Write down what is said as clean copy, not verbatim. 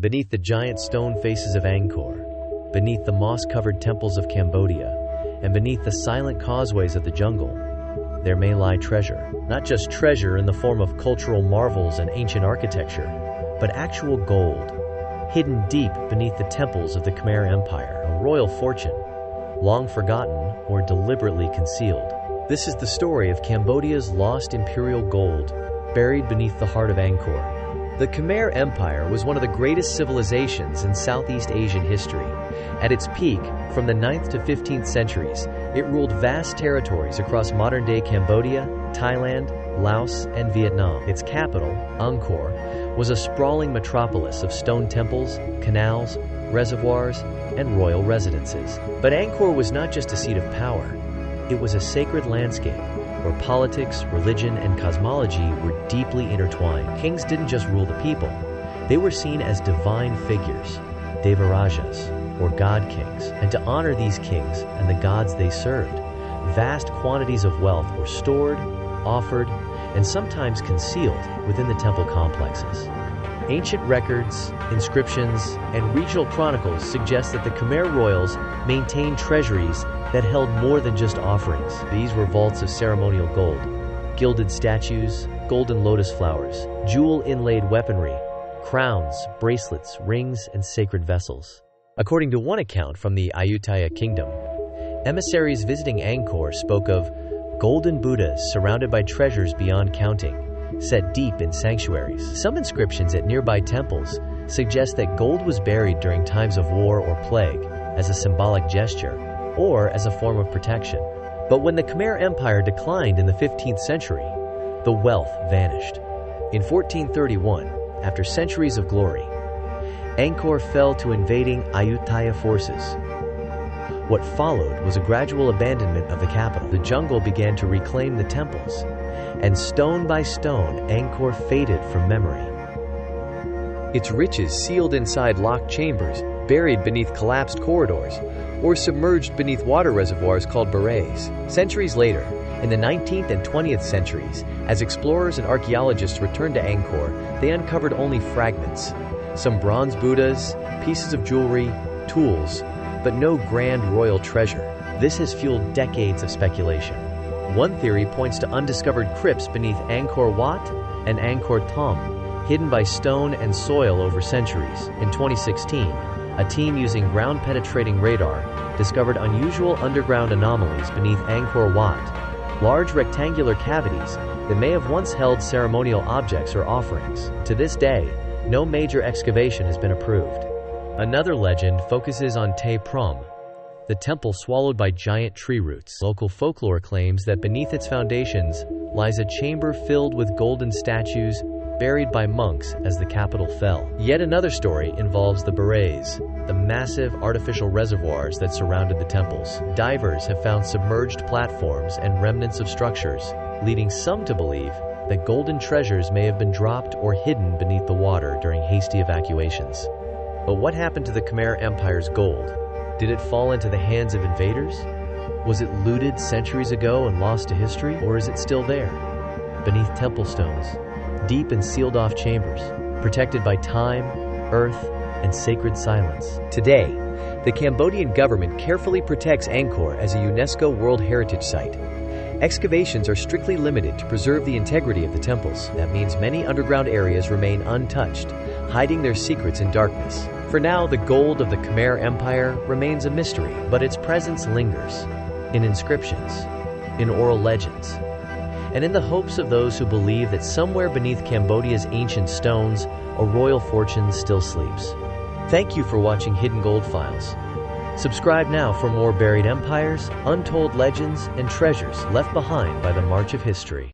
Beneath the giant stone faces of Angkor, beneath the moss-covered temples of Cambodia, and beneath the silent causeways of the jungle, there may lie treasure. Not just treasure in the form of cultural marvels and ancient architecture, but actual gold, hidden deep beneath the temples of the Khmer Empire, a royal fortune, long forgotten or deliberately concealed. This is the story of Cambodia's lost imperial gold, buried beneath the heart of Angkor. The Khmer Empire was one of the greatest civilizations in Southeast Asian history. At its peak, from the 9th to 15th centuries, it ruled vast territories across modern-day Cambodia, Thailand, Laos, and Vietnam. Its capital, Angkor, was a sprawling metropolis of stone temples, canals, reservoirs, and royal residences. But Angkor was not just a seat of power. It was a sacred landscape where politics, religion, and cosmology were deeply intertwined. Kings didn't just rule the people. They were seen as divine figures, Devarajas, or god kings. And to honor these kings and the gods they served, vast quantities of wealth were stored, offered, and sometimes concealed within the temple complexes. Ancient records, inscriptions, and regional chronicles suggest that the Khmer royals maintained treasuries that held more than just offerings. These were vaults of ceremonial gold, gilded statues, golden lotus flowers, jewel-inlaid weaponry, crowns, bracelets, rings, and sacred vessels. According to one account from the Ayutthaya kingdom, emissaries visiting Angkor spoke of golden Buddhas surrounded by treasures beyond counting, set deep in sanctuaries. Some inscriptions at nearby temples suggest that gold was buried during times of war or plague as a symbolic gesture or as a form of protection. But when the Khmer Empire declined in the 15th century, the wealth vanished. In 1431, after centuries of glory, Angkor fell to invading Ayutthaya forces. What followed was a gradual abandonment of the capital. The jungle began to reclaim the temples, and stone by stone, Angkor faded from memory. Its riches sealed inside locked chambers, buried beneath collapsed corridors, or submerged beneath water reservoirs called barays. Centuries later, in the 19th and 20th centuries, as explorers and archaeologists returned to Angkor, they uncovered only fragments. Some bronze Buddhas, pieces of jewelry, tools, but no grand royal treasure. This has fueled decades of speculation. One theory points to undiscovered crypts beneath Angkor Wat and Angkor Thom, hidden by stone and soil over centuries. In 2016, a team using ground-penetrating radar discovered unusual underground anomalies beneath Angkor Wat, large rectangular cavities that may have once held ceremonial objects or offerings. To this day, no major excavation has been approved. Another legend focuses on Te Prom, the temple swallowed by giant tree roots. Local folklore claims that beneath its foundations lies a chamber filled with golden statues buried by monks as the capital fell. Yet another story involves the barays, the massive artificial reservoirs that surrounded the temples. Divers have found submerged platforms and remnants of structures, leading some to believe that golden treasures may have been dropped or hidden beneath the water during hasty evacuations. But what happened to the Khmer Empire's gold? Did it fall into the hands of invaders? Was it looted centuries ago and lost to history? Or is it still there, beneath temple stones, deep in sealed-off chambers, protected by time, earth, and sacred silence? Today, the Cambodian government carefully protects Angkor as a UNESCO World Heritage Site. Excavations are strictly limited to preserve the integrity of the temples. That means many underground areas remain untouched, hiding their secrets in darkness. For now, the gold of the Khmer Empire remains a mystery, but its presence lingers in inscriptions, in oral legends, and in the hopes of those who believe that somewhere beneath Cambodia's ancient stones, a royal fortune still sleeps. Thank you for watching Hidden Gold Files. Subscribe now for more buried empires, untold legends, and treasures left behind by the march of history.